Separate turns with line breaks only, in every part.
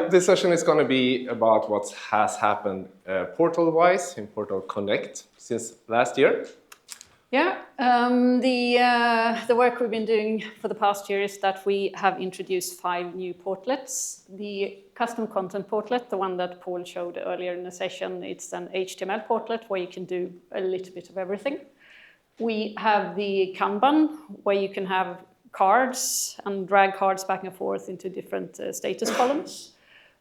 This session is going to be about what has happened portal-wise in Portal Connect since last year.
Yeah, the work we've been doing for the past year is that we have introduced 5 new portlets. The custom content portlet, the one that Paul showed earlier in the session, it's an HTML portlet where you can do a little bit of everything. We have the Kanban, where you can have cards and drag cards back and forth into different status columns.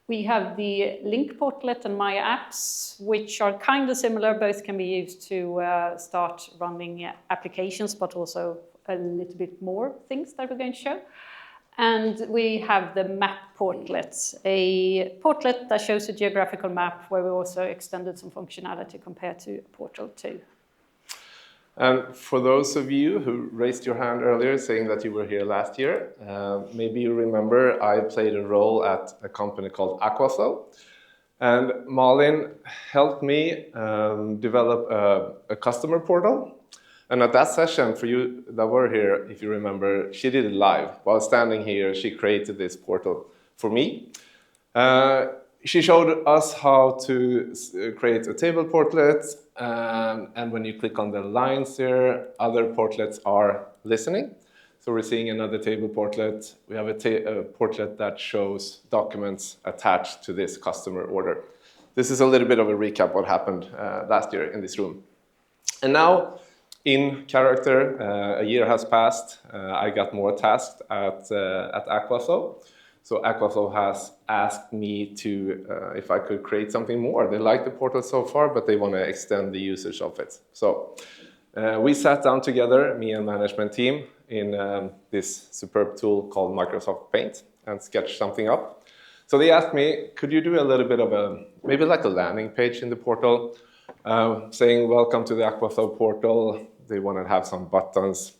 We have the link portlet and my apps, which are kind of similar. Both can be used to start running applications, but also a little bit more things that we're going to show. And we have the map portlet, a portlet that shows a geographical map where we also extended some functionality compared to Portal 2.
And for those of you who raised your hand earlier saying that you were here last year, maybe you remember I played a role at a company called Aquaflow. And Malin helped me develop a customer portal. And at that session, for you that were here, if you remember, she did it live. While standing here, she created this portal for me. She showed us how to create a table portlet. And when you click on the lines here, other portlets are listening. So we're seeing another table portlet. We have a portlet that shows documents attached to this customer order. This is a little bit of a recap of what happened last year in this room. And now, in character, a year has passed. I got more tasks at Aquaflow. So Aquaflow has asked me to, if I could create something more. They like the portal so far, but they want to extend the usage of it. So we sat down together, me and management team, in this superb tool called Microsoft Paint and sketched something up. So they asked me, could you do a little bit of maybe like a landing page in the portal, saying welcome to the Aquaflow portal. They want to have some buttons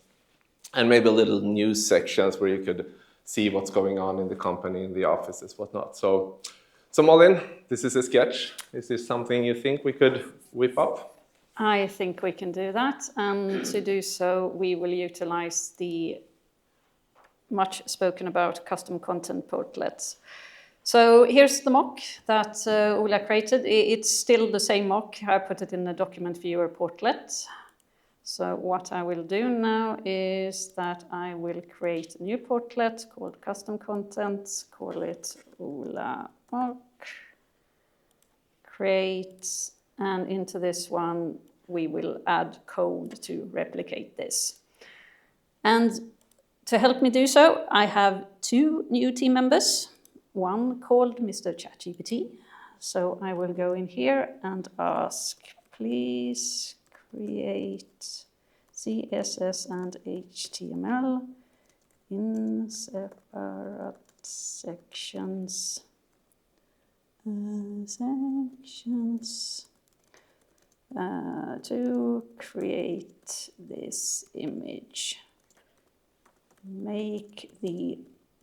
and maybe little news sections where you could see what's going on in the company, in the offices, whatnot. So Malin, this is a sketch. Is this something you think we could whip up?
I think we can do that. And to do so, we will utilize the much spoken about custom content portlets. So here's the mock that Ola created. It's still the same mock. I put it in the document viewer portlet. So what I will do now is that I will create a new portlet called custom content, call it Ola mock, create, and into this one we will add code to replicate this. And to help me do so, I have 2 new team members, one called Mr. ChatGPT. So I will go in here and ask, please create CSS and HTML in separate sections. To create this image. Make the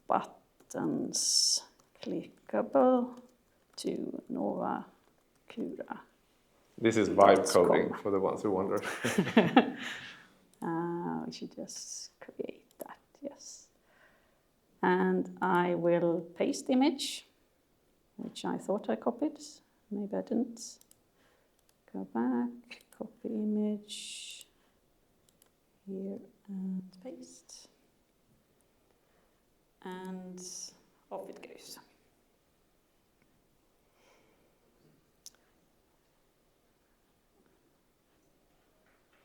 buttons clickable to Nova Cura.
This is vibe coding for the ones who wonder.
We should just create that, yes. And I will paste the image, which I thought I copied. Maybe I didn't. Go back, copy image, here and paste. And off it goes.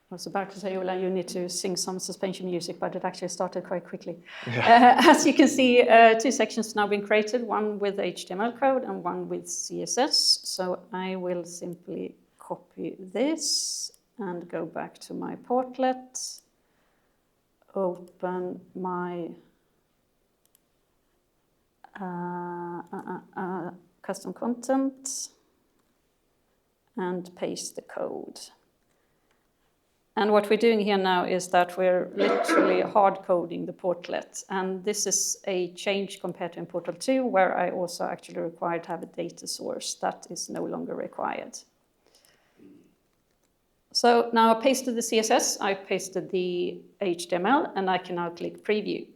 I was about to say, Ola, you need to sing some suspension music, but it actually started quite quickly. Yeah. As you can see, 2 sections now been created, one with HTML code and one with CSS. So I will simply copy this and go back to my portlet, open my custom content and paste the code. And what we're doing here now is that we're literally hard coding the portlet. And this is a change compared to in Portal 2, where I also actually required to have a data source. That is no longer required. So now I pasted the CSS, I pasted the HTML, and I can now click preview.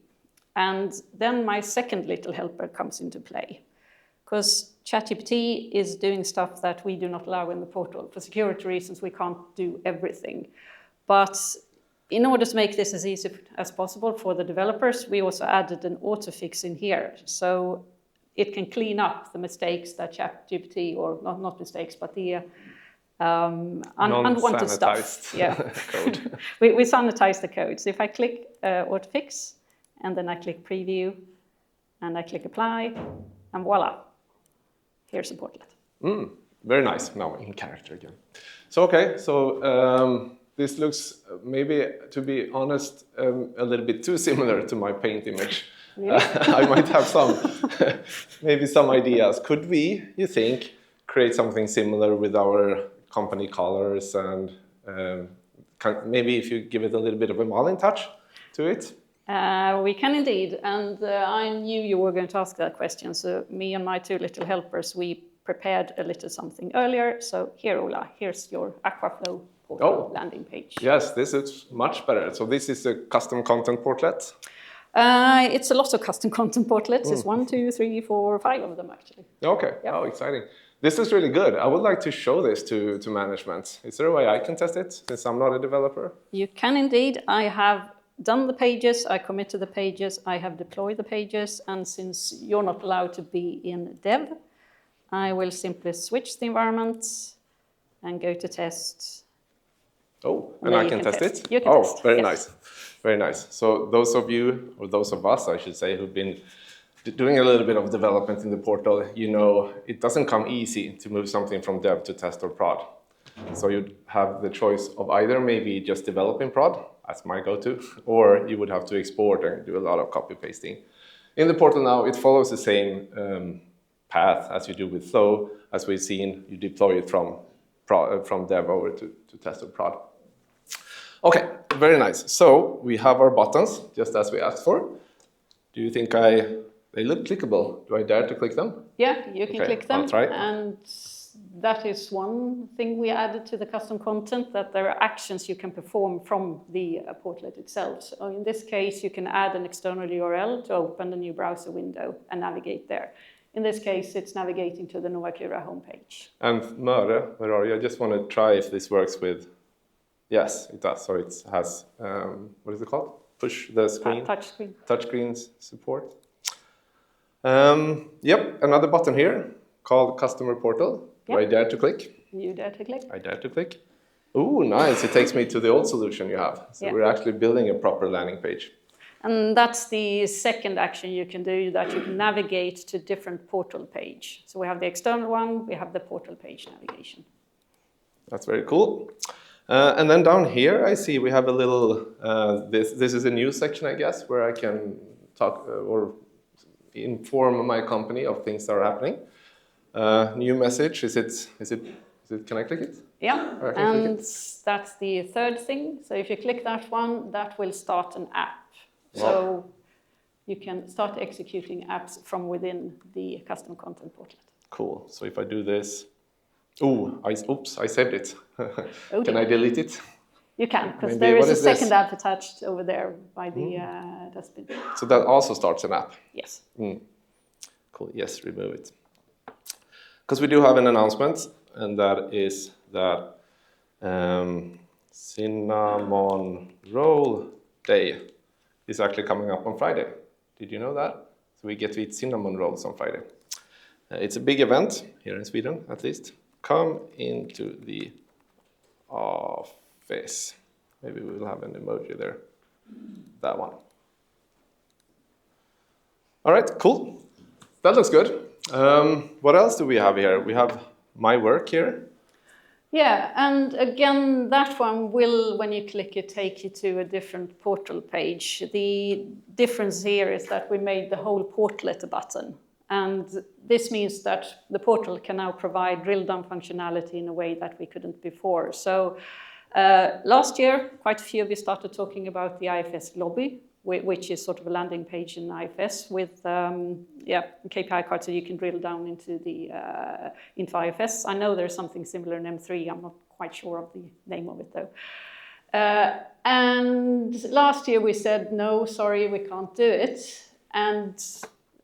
And then my second little helper comes into play, because ChatGPT is doing stuff that we do not allow in the portal. For security reasons, we can't do everything. But in order to make this as easy as possible for the developers, we also added an autofix in here. So it can clean up the mistakes that ChatGPT, or not mistakes, but the unwanted stuff.
Yeah. Code.
we sanitize the code. So if I click autofix, and then I click preview, and I click apply, and voila, here's a portlet.
Very nice. Now in character again. So okay, so this looks, maybe to be honest, a little bit too similar to my paint image.
Really?
I might have maybe some ideas. Could we, you think, create something similar with our company colors, and maybe if you give it a little bit of a Malin touch to it?
We can indeed, and I knew you were going to ask that question, so me and my two little helpers, we prepared a little something earlier. So here, Ola, here's your Aquaflow portal landing page.
Yes, this is much better. So this is a custom content portlet?
It's a lot of custom content portlets. It's 1, 2, 3, 4, 5 of them, actually.
Okay, yep. Oh, exciting. This is really good. I would like to show this to management. Is there a way I can test it, since I'm not a developer?
You can indeed. I have done the pages, I commit to the pages, I have deployed the pages, and since you're not allowed to be in dev, I will simply switch the environment and go to test.
Oh, and I can test it?
You can test.
Very nice. Very nice. So those of you, or those of us, I should say, who've been doing a little bit of development in the portal, you know it doesn't come easy to move something from dev to test or prod. So you'd have the choice of either maybe just develop in prod, that's my go-to, or you would have to export and do a lot of copy pasting. In the portal now, it follows the same path as you do with Flow. As we've seen, you deploy it from dev over to test or prod. Okay, very nice. So we have our buttons, just as we asked for. Do you think they look clickable? Do I dare to click them?
Yeah, you can click them.
I'll try.
And that is one thing we added to the custom content, that there are actions you can perform from the portlet itself. So in this case, you can add an external URL to open a new browser window and navigate there. In this case, it's navigating to the Novacura homepage.
And Möre, where are you? I just want to try if this works with... Yes, it does. So it has, what is it called? Push the screen?
Touchscreen.
Touchscreen support. Yep, another button here called Customer Portal. Do I dare to click?
You dare to click.
I dare to click. Ooh, nice. It takes me to the old solution you have. So we're actually building a proper landing page.
And that's the second action you can do, that you can navigate to different portal page. So we have the external one, we have the portal page navigation.
That's very cool. And then down here, I see we have a little, this is a news section, I guess, where I can talk or inform my company of things that are happening. New message, can I click it?
Yeah, and that's the third thing. So if you click that one, that will start an app. Wow. So you can start executing apps from within the custom content portlet.
Cool. So if I do this, oops, I saved it.
Oh,
can I delete it?
You can, because there is a second app attached over there by the dustbin.
So that also starts an app?
Yes.
Cool, yes, remove it. Because we do have an announcement, and that is that Cinnamon Roll Day is actually coming up on Friday. Did you know that? So we get to eat cinnamon rolls on Friday. It's a big event, here in Sweden at least. Come into the office. Maybe we will have an emoji there. That one. All right, cool. That looks good. What else do we have here? We have my work here.
Yeah, and again, that one will, when you click it, take you to a different portal page. The difference here is that we made the whole portlet a button. And this means that the portal can now provide drill-down functionality in a way that we couldn't before. So last year, quite a few of you started talking about the IFS lobby, which is sort of a landing page in IFS with KPI cards, so you can drill down into IFS. I know there's something similar in M3. I'm not quite sure of the name of it though. And last year we said, no, sorry, we can't do it. and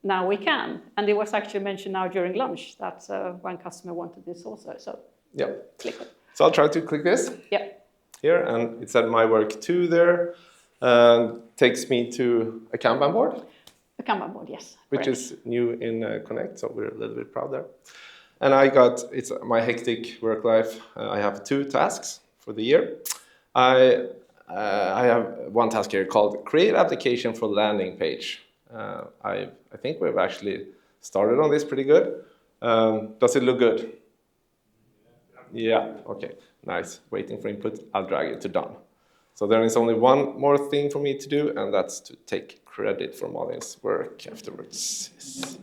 now we can. And it was actually mentioned now during lunch that one customer wanted this also. So
Yeah.
click it.
So I'll try to click this.
Yeah.
Here, and it said my work 2 there. Takes me to a Kanban board.
A Kanban board, yes.
Which
correct.
is new in Connect, so we're a little bit proud there. And it's my hectic work life. I have 2 tasks for the year. I have one task here called Create Application for Landing Page. I think we've actually started on this pretty good. Does it look good? Yeah, okay, nice. Waiting for input, I'll drag it to done. So there is only one more thing for me to do, and that's to take credit for Malin's work afterwards. Yes.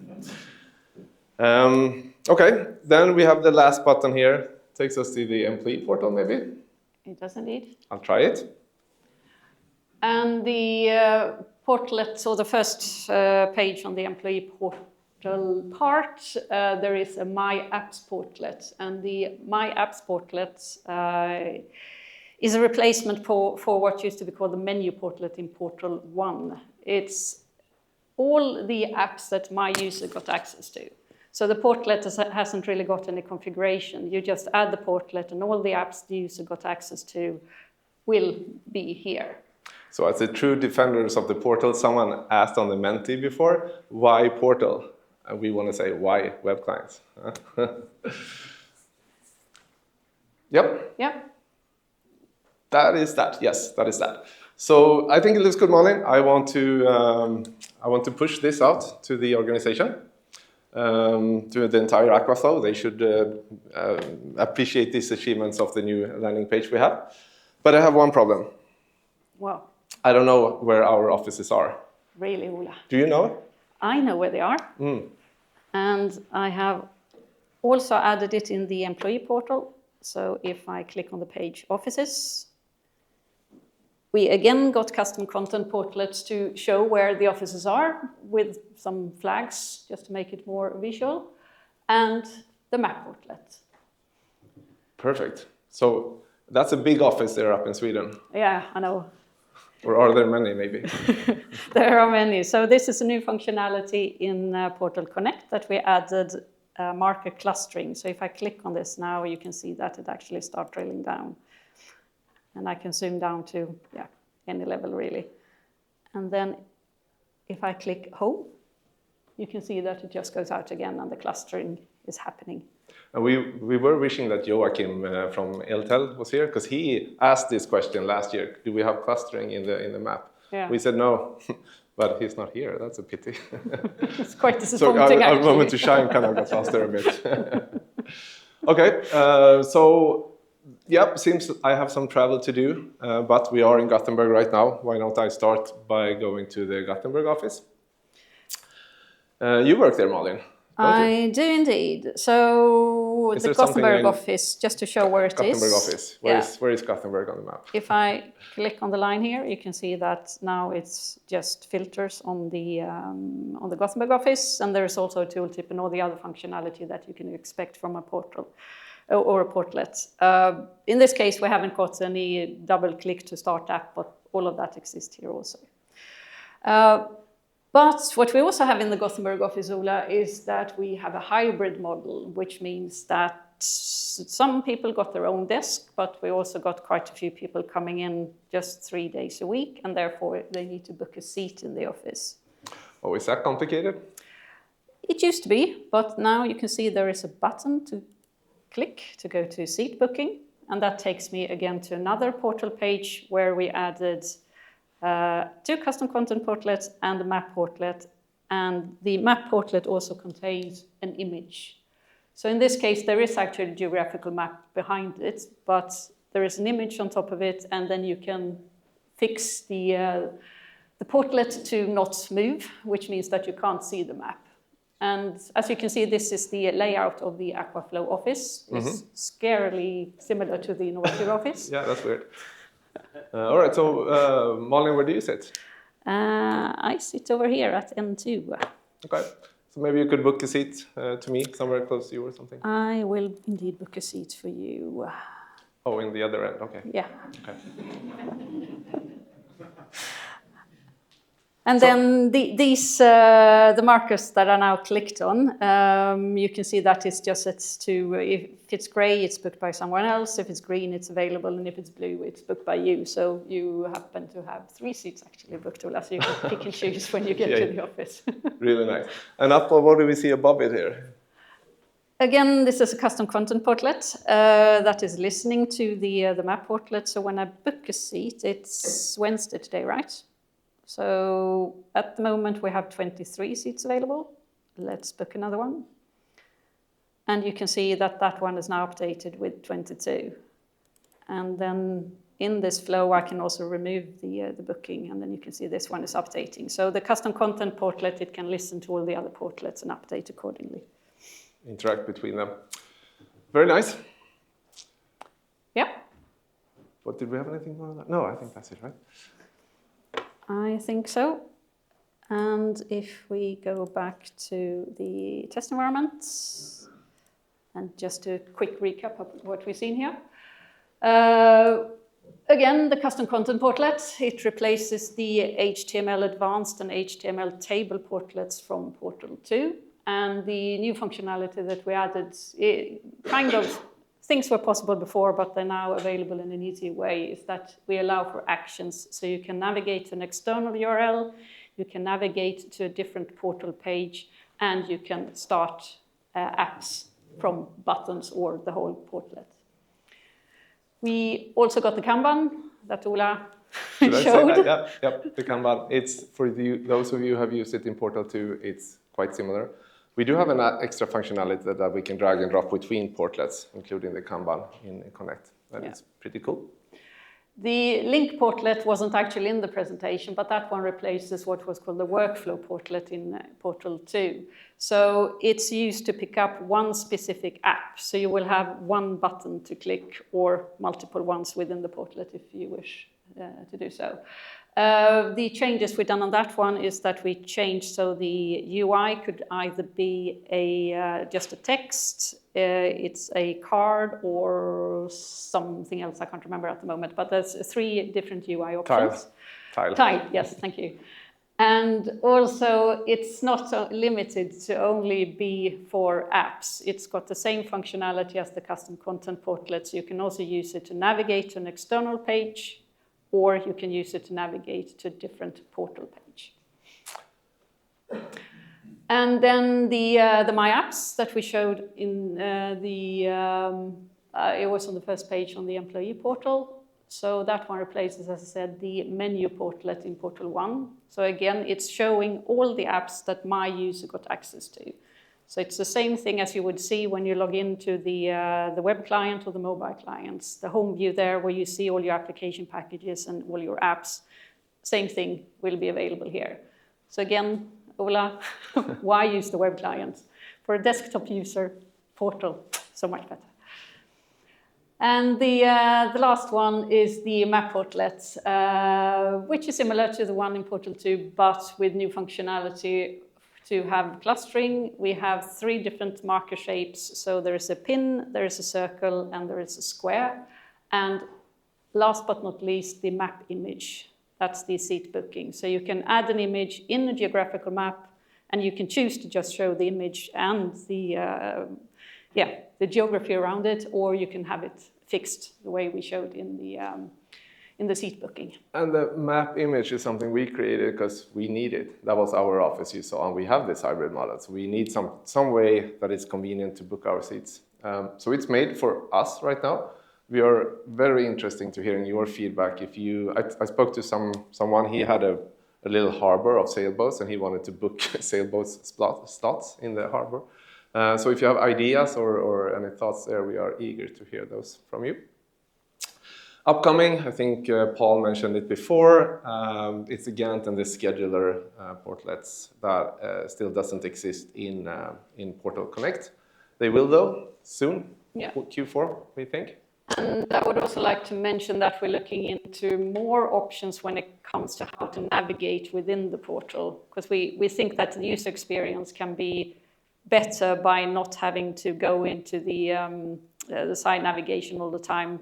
Okay, then we have the last button here. Takes us to the employee portal, maybe?
It does indeed.
I'll try it.
And the portlet, so the first page on the employee portal part, there is a My Apps portlet. And the My Apps portlet is a replacement for what used to be called the menu portlet in Portal 1. It's all the apps that my user got access to. So the portlet hasn't really got any configuration. You just add the portlet and all the apps the user got access to will be here.
So as the true defenders of the portal, someone asked on the Menti before, why portal? And we want to say, why web clients? Yep.
Yep.
That is that. Yes, that is that. So I think it looks good, Malin. I want to push this out to the organization, to the entire Aquaflow. They should appreciate these achievements of the new landing page we have. But I have one problem.
Wow.
I don't know where our offices are.
Really, Ola?
Do you know?
I know where they are. And I have also added it in the employee portal. So if I click on the page Offices, we again got custom content portlets to show where the offices are with some flags just to make it more visual, and the map portlet.
Perfect. So that's a big office there up in Sweden.
Yeah, I know.
Or are there many, maybe?
There are many. So this is a new functionality in Portal Connect that we added marker clustering. So if I click on this now, you can see that it actually starts drilling down. And I can zoom down to any level, really. And then if I click Home, you can see that it just goes out again and the clustering is happening.
And we were wishing that Joachim from Eltel was here, because he asked this question last year. Do we have clustering in the map?
Yeah.
We said no, but he's not here. That's a pity.
It's quite disappointing,
so our
actually.
moment to shine kind of got lost there a bit. Okay, so yep, seems I have some travel to do, but we are in Gothenburg right now. Why don't I start by going to the Gothenburg office? You work there, Malin.
I do indeed. So
Is
the
there something
Gothenburg
in
office, just to show where it is.
Gothenburg office. Where is Gothenburg on the map?
If I click on the line here, you can see that now it's just filters on the Gothenburg office, and there is also a tooltip and all the other functionality that you can expect from a portal or a portlet. In this case, we haven't got any double click to start app, but all of that exists here also. But what we also have in the Gothenburg office, Ola, is that we have a hybrid model, which means that some people got their own desk, but we also got quite a few people coming in just 3 days a week, and therefore they need to book a seat in the office.
Oh, is that complicated?
It used to be, but now you can see there is a button to click to go to seat booking, and that takes me again to another portal page where we added 2 custom content portlets and a map portlet, and the map portlet also contains an image. So in this case, there is actually a geographical map behind it, but there is an image on top of it, and then you can fix the portlet to not move, which means that you can't see the map. And as you can see, this is the layout of the Aquaflow office. It's scarily similar to the Innovative office.
Yeah, that's weird. All right, so Malin, where do you sit?
I sit over here at N2.
Okay, so maybe you could book a seat to me somewhere close to you or something.
I will indeed book a seat for you.
Oh, in the other end, okay.
Yeah.
Okay.
And then the markers that are now clicked on, you can see that it's just set to, if it's gray, it's booked by someone else. If it's green, it's available. And if it's blue, it's booked by you. So you happen to have 3 seats actually booked, Ola, so you can pick and choose when you get to the office.
Really nice. And up, what do we see above it here?
Again, this is a custom content portlet that is listening to the map portlet. So when I book a seat, it's Wednesday today, right? So at the moment we have 23 seats available. Let's book another one. And you can see that that one is now updated with 22. And then in this flow, I can also remove the booking, and then you can see this one is updating. So the custom content portlet, it can listen to all the other portlets and update accordingly.
Interact between them. Very nice.
Yeah.
What, did we have anything more on that? No, I think that's it, right?
I think so. And if we go back to the test environments, and just a quick recap of what we've seen here. Again, the custom content portlet, it replaces the HTML advanced and HTML table portlets from Portal 2. And the new functionality that we added, kind of things were possible before, but they're now available in an easy way, is that we allow for actions. So you can navigate to an external URL, you can navigate to a different portal page, and you can start apps from buttons or the whole portlet. We also got the Kanban that Ola showed.
I say that? Yep, the Kanban. It's for those of you who have used it in Portal 2, it's quite similar. We do have an extra functionality that we can drag and drop between portlets, including the Kanban in Connect. That is pretty cool.
The link portlet wasn't actually in the presentation, but that one replaces what was called the workflow portlet in Portal 2. So it's used to pick up one specific app. So you will have one button to click or multiple ones within the portlet if you wish to do so. The changes we've done on that one is that we changed so the UI could either be just a text, it's a card, or something else I can't remember at the moment, but there's 3 different UI options. Tile, yes, thank you. And also it's not limited to only be for apps. It's got the same functionality as the custom content portlet, so you can also use it to navigate to an external page, or you can use it to navigate to a different portal page. And then the My Apps that we showed in it was on the first page on the employee portal. So that one replaces, as I said, the menu portlet in Portal 1. So again, it's showing all the apps that my user got access to. So it's the same thing as you would see when you log into the web client or the mobile clients. The home view there where you see all your application packages and all your apps, same thing will be available here. So again, Ola, why use the web client? For a desktop user, Portal, so much better. And the last one is the map portlet, which is similar to the one in Portal 2, but with new functionality. To have clustering, we have 3 different marker shapes. So there is a pin, there is a circle, and there is a square. And last but not least, the map image. That's the seat booking. So you can add an image in a geographical map, and you can choose to just show the image and the geography around it, or you can have it fixed the way we showed in the seat booking.
And the map image is something we created because we need it. That was our office you saw, and we have this hybrid model. So we need some way that is convenient to book our seats. So it's made for us right now. We are very interested to hearing your feedback. I spoke to someone, he had a little harbor of sailboats, and he wanted to book sailboats slots in the harbor. So if you have ideas or any thoughts there, we are eager to hear those from you. Upcoming, I think Paul mentioned it before, it's the Gantt and the scheduler portlets that still doesn't exist in Portal Connect. They will though, soon, Q4, we think.
And I would also like to mention that we're looking into more options when it comes to how to navigate within the portal, because we think that the user experience can be better by not having to go into the side navigation all the time.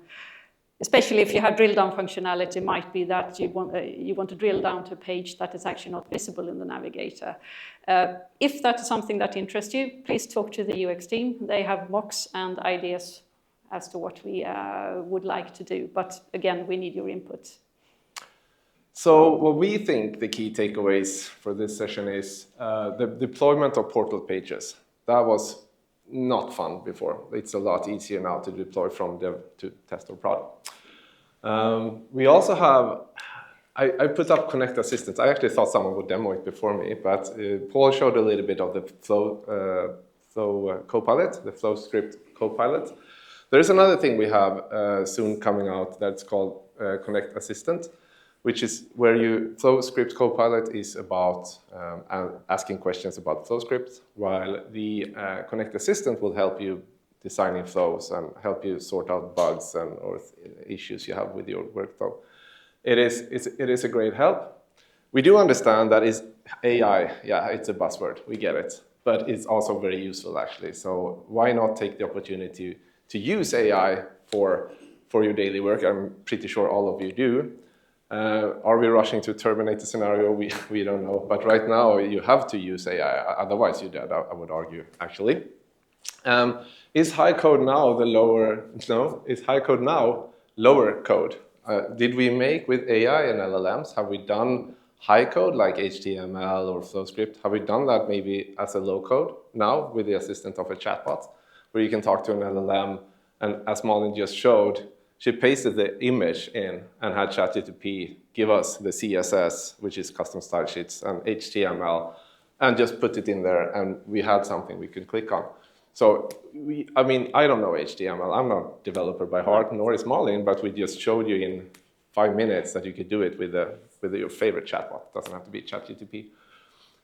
especially if you have drill down functionality, might be that you want to drill down to a page that is actually not visible in the navigator. If that is something that interests you, please talk to the UX team. They have mocks and ideas as to what we would like to do. But again, we need your input.
So what we think the key takeaways for this session is the deployment of portal pages. That was not fun before. It's a lot easier now to deploy from dev to test or product. We also have, I put up Connect Assistant. I actually thought someone would demo it before me, but Paul showed a little bit of the Flow Copilot, the Flow script Copilot. There's another thing we have soon coming out that's called Connect Assistant, which is where Flow script Copilot is about asking questions about Flow scripts, while the Connect Assistant will help you designing flows and help you sort out bugs or issues you have with your workflow. It is a great help. We do understand that is AI, yeah, it's a buzzword, we get it, but it's also very useful actually. So why not take the opportunity to use AI for your daily work? I'm pretty sure all of you do. Are we rushing to terminate the scenario? We don't know. But right now, you have to use AI. Otherwise, you're dead, I would argue, actually. Is high code now the lower? No. Is high code now lower code? Did we make with AI and LLMs? Have we done high code like HTML or FlowScript? Have we done that maybe as a low code now with the assistant of a chatbot, where you can talk to an LLM, and as Malin just showed, she pasted the image in and had ChatGPT give us the CSS, which is custom style sheets, and HTML, and just put it in there, and we had something we could click on. So, I mean, I don't know HTML. I'm not a developer by heart, nor is Malin, but we just showed you in 5 minutes that you could do it with your favorite chatbot. It doesn't have to be ChatGPT.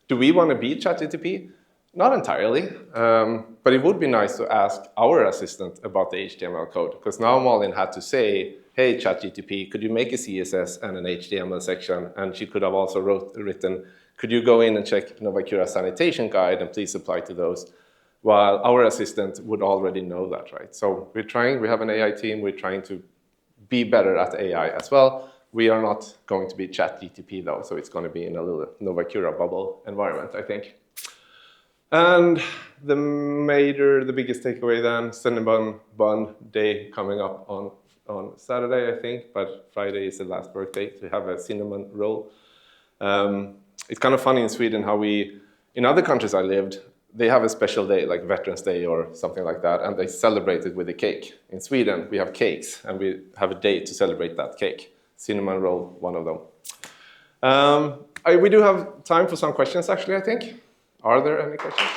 Do we want to be ChatGPT? Not entirely, but it would be nice to ask our assistant about the HTML code, because now Malin had to say, hey, ChatGPT, could you make a CSS and an HTML section? And she could have also written, could you go in and check Novacura sanitation guide and please apply to those? While our assistant would already know that, right? So we have an AI team, we're trying to be better at AI as well. We are not going to be ChatGPT though, so it's going to be in a little Novacura bubble environment, I think. And the biggest takeaway then, Cinnamon Bun Day coming up on Saturday, I think, but Friday is the last work day to have a cinnamon roll. It's kind of funny in Sweden how in other countries I lived, they have a special day like Veterans Day or something like that, and they celebrate it with a cake. In Sweden, we have cakes, and we have a day to celebrate that cake. Cinnamon roll, one of them. We do have time for some questions, actually, I think. Are there any questions?